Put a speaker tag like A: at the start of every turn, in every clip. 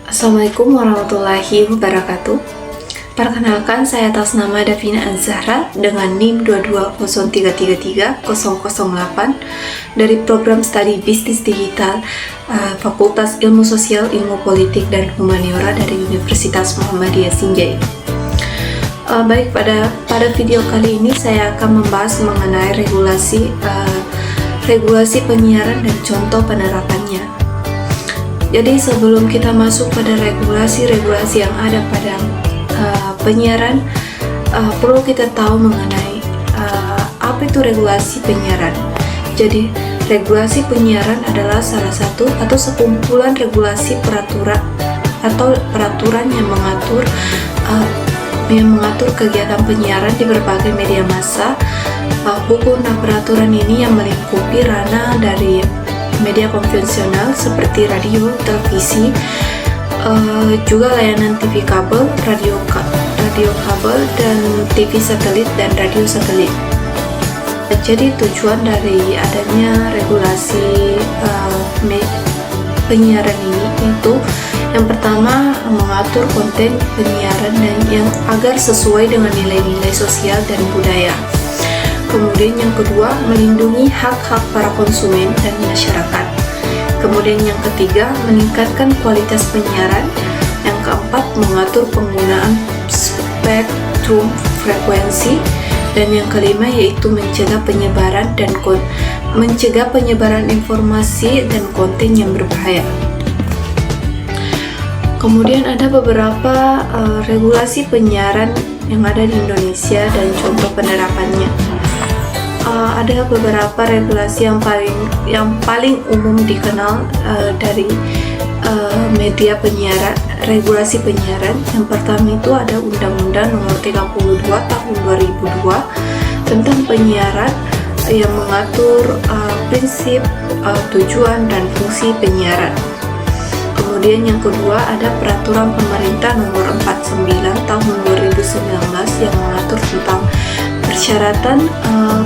A: Assalamualaikum warahmatullahi wabarakatuh. Perkenalkan, saya atas nama Davina Azahra dengan NIM 2203330008 dari program studi Bisnis Digital Fakultas Ilmu Sosial, Ilmu Politik, dan Humaniora dari Universitas Muhammadiyah Sinjai. Baik, pada video kali ini saya akan membahas mengenai regulasi penyiaran dan contoh penerapannya. Jadi sebelum kita masuk pada regulasi yang ada pada penyiaran, perlu kita tahu mengenai apa itu regulasi penyiaran. Jadi regulasi penyiaran adalah salah satu atau sekumpulan regulasi peraturan yang mengatur kegiatan penyiaran di berbagai media massa. Hukum dan peraturan ini yang melingkupi ranah dari media konvensional seperti radio, televisi, juga layanan TV kabel, radio kabel, dan TV satelit dan radio satelit. Jadi tujuan dari adanya regulasi penyiaran ini itu yang pertama mengatur konten penyiaran dan yang agar sesuai dengan nilai-nilai sosial dan budaya. Kemudian yang kedua, melindungi hak-hak para konsumen dan masyarakat. Kemudian yang ketiga, meningkatkan kualitas penyiaran. Yang keempat, mengatur penggunaan spektrum frekuensi. Dan yang kelima yaitu mencegah penyebaran informasi dan konten yang berbahaya. Kemudian ada beberapa regulasi penyiaran yang ada di Indonesia dan contoh penerapannya. Ada beberapa regulasi yang paling umum dikenal dari media penyiaran, regulasi penyiaran. Yang pertama itu ada Undang-Undang Nomor 32 Tahun 2002 tentang penyiaran yang mengatur prinsip, tujuan, dan fungsi penyiaran. Kemudian yang kedua ada Peraturan Pemerintah Nomor 49 Tahun 2019 yang mengatur tentang persyaratan,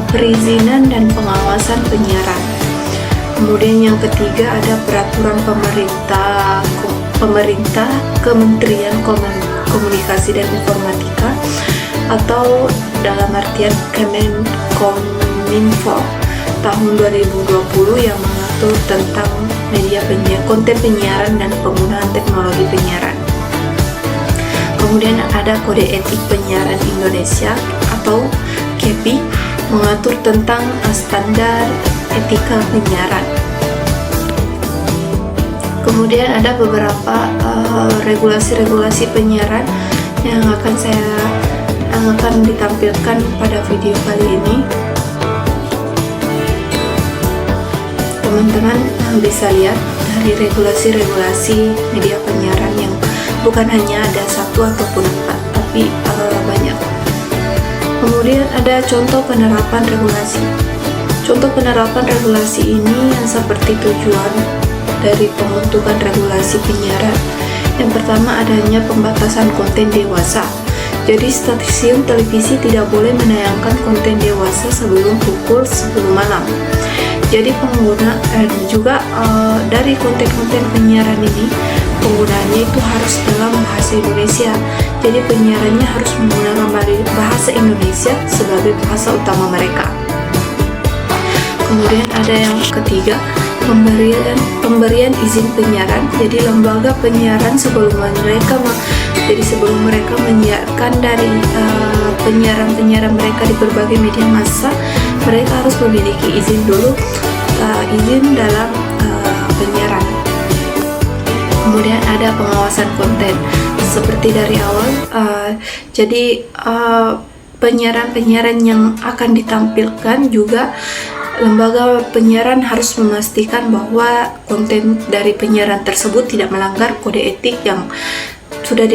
A: perizinan, dan pengawasan penyiaran. Kemudian yang ketiga ada Peraturan Pemerintah Kementerian Komunikasi dan Informatika atau dalam artian Kemenkominfo tahun 2020 yang mengatur tentang konten penyiaran dan penggunaan teknologi penyiaran. Kemudian ada Kode Etik Penyiaran Indonesia atau KEPI mengatur tentang standar etika penyiaran. Kemudian ada beberapa regulasi penyiaran yang akan ditampilkan pada video kali ini. Teman-teman bisa lihat dari regulasi media penyiaran yang bukan hanya ada satu ataupun empat, tapi banyak. Kemudian ada contoh penerapan regulasi. Contoh penerapan regulasi ini yang seperti tujuan dari pembentukan regulasi penyiaran. Yang pertama adanya pembatasan konten dewasa. Jadi stasiun televisi tidak boleh menayangkan konten dewasa sebelum pukul 10 malam. Jadi penggunaan juga dari konten-konten penyiaran ini, penggunaannya itu harus dalam bahasa Indonesia. Jadi penyiarannya harus menggunakan bahasa Indonesia sebagai bahasa utama mereka. Kemudian ada yang ketiga, pemberian izin penyiaran. Jadi lembaga penyiaran sebelum mereka menyiarkan dari penyiaran mereka di berbagai media massa, mereka harus memiliki izin dulu, izin dalam penyiaran. Kemudian ada pengawasan konten seperti dari awal. Jadi penyiaran yang akan ditampilkan juga lembaga penyiaran harus memastikan bahwa konten dari penyiaran tersebut tidak melanggar kode etik yang sudah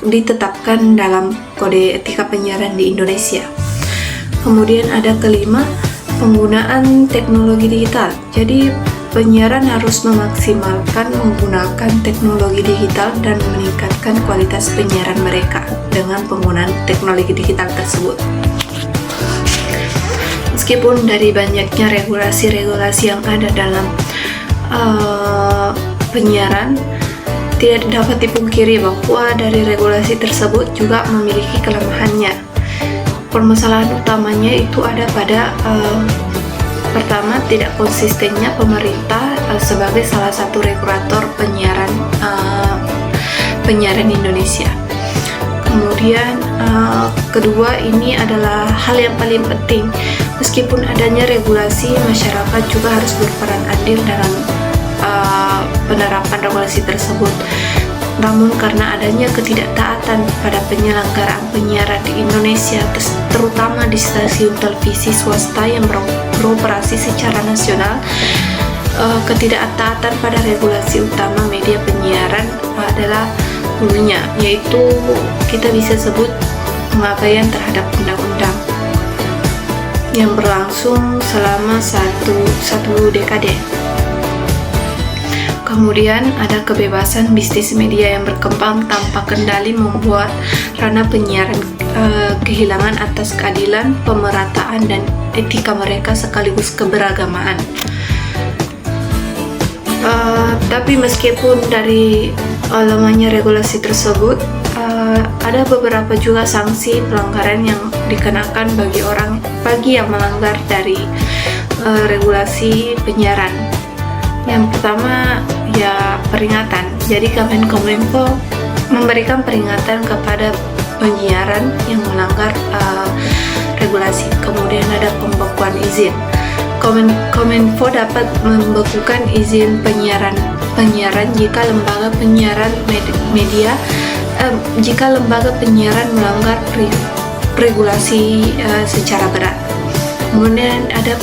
A: ditetapkan dalam Kode Etika Penyiaran di Indonesia. Kemudian ada kelima, penggunaan teknologi digital. Jadi penyiaran harus memaksimalkan menggunakan teknologi digital dan meningkatkan kualitas penyiaran mereka dengan penggunaan teknologi digital tersebut. Meskipun dari banyaknya regulasi yang ada dalam penyiaran, tidak dapat dipungkiri bahwa dari regulasi tersebut juga memiliki kelemahannya. Permasalahan utamanya itu ada pada pertama, tidak konsistennya pemerintah sebagai salah satu regulator penyiaran Indonesia. Kemudian kedua, ini adalah hal yang paling penting. Meskipun adanya regulasi, masyarakat juga harus berperan andil dalam penerapan regulasi tersebut. Namun karena adanya ketidaktaatan pada penyelenggaraan penyiaran di Indonesia, terutama di stasiun televisi swasta yang beroperasi secara nasional, ketidaktaatan pada regulasi utama media penyiaran adalah hulunya, yaitu kita bisa sebut pengabaian terhadap undang-undang yang berlangsung selama satu dekade. Kemudian ada kebebasan bisnis media yang berkembang tanpa kendali, membuat ranah penyiaran kehilangan atas keadilan, pemerataan, dan etika mereka sekaligus keberagamaan. Tapi meskipun dari lemahnya regulasi tersebut, ada beberapa juga sanksi pelanggaran yang dikenakan bagi yang melanggar dari regulasi penyiaran. Yang pertama ya peringatan. Jadi Kemenkominfo memberikan peringatan kepada penyiaran yang melanggar regulasi. Kemudian ada pembekuan izin. Kominfo dapat membekukan izin penyiaran jika lembaga penyiaran melanggar regulasi secara berat. Kemudian ada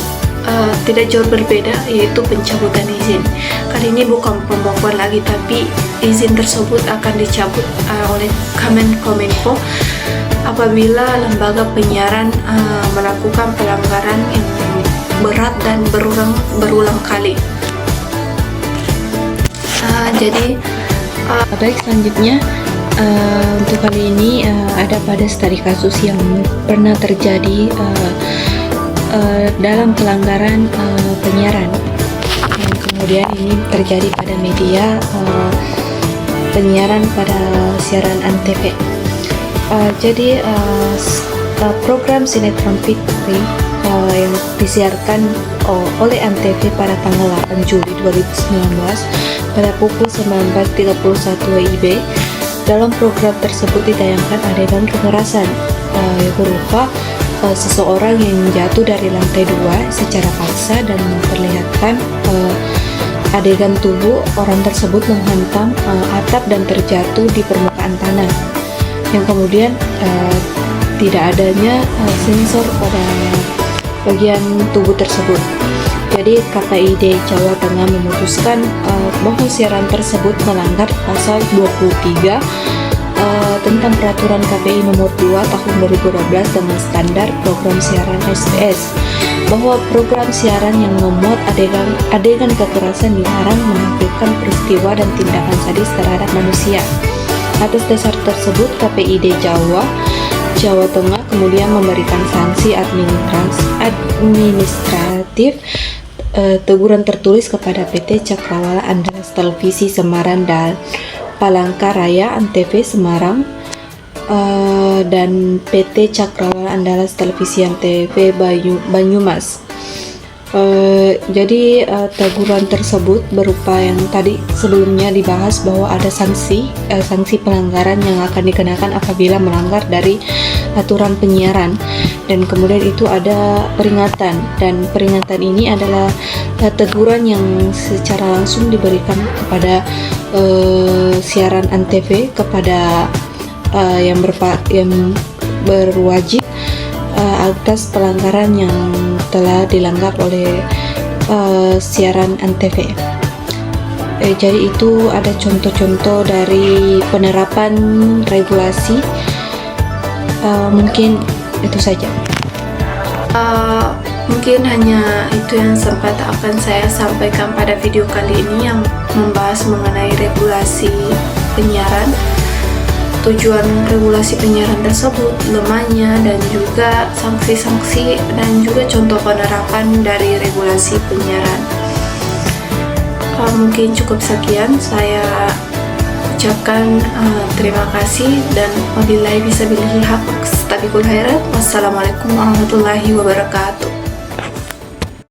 A: tidak jauh berbeda, yaitu pencabutan izin. Kali ini bukan pembekuan lagi, tapi izin tersebut akan dicabut oleh Kemenkominfo apabila lembaga penyiaran melakukan pelanggaran yang berat dan berulang kali.
B: Baik, selanjutnya untuk kali ini ada pada studi kasus yang pernah terjadi dalam pelanggaran penyiaran yang kemudian ini terjadi pada media penyiaran pada siaran Antv. Jadi program sinetron Fitri yang disiarkan oleh Antv pada tanggal 8 Juli 2019 pada pukul 19.31 WIB. Dalam program tersebut ditayangkan adegan kekerasan yang berupa seseorang yang jatuh dari lantai 2 secara paksa dan memperlihatkan adegan tubuh orang tersebut menghantam atap dan terjatuh di permukaan tanah, yang kemudian tidak adanya sensor pada bagian tubuh tersebut. Jadi KPID Jawa Tengah memutuskan bahwa siaran tersebut melanggar pasal 23 tentang peraturan KPI nomor 2 tahun 2012 dengan standar program siaran SBS, bahwa program siaran yang memuat adegan kekerasan dilarang menampilkan peristiwa dan tindakan sadis terhadap manusia. Atas dasar tersebut, KPID Jawa Tengah kemudian memberikan sanksi administratif teguran tertulis kepada PT Cakrawala Andalas Televisi Semarang dan Palangkaraya Antv Semarang dan PT Cakrawala Andalas Televisi Antv Banyumas. Jadi teguran tersebut berupa yang tadi sebelumnya dibahas, bahwa ada sanksi pelanggaran yang akan dikenakan apabila melanggar dari aturan penyiaran, dan kemudian itu ada peringatan, dan peringatan ini adalah teguran yang secara langsung diberikan kepada siaran Antv kepada yang berwajib atas pelanggaran yang telah dilanggar oleh siaran Antv. Jadi itu ada contoh-contoh dari penerapan regulasi. Mungkin itu saja.
A: Mungkin hanya itu yang sempat akan saya sampaikan pada video kali ini, yang membahas mengenai regulasi penyiaran, tujuan regulasi penyiaran tersebut, lemahnya, dan juga sanksi-sanksi dan juga contoh penerapan dari regulasi penyiaran. Mungkin cukup sekian saya ucapkan terima kasih dan wabillahi fisabilillah haq. Wassalamualaikum warahmatullahi wabarakatuh.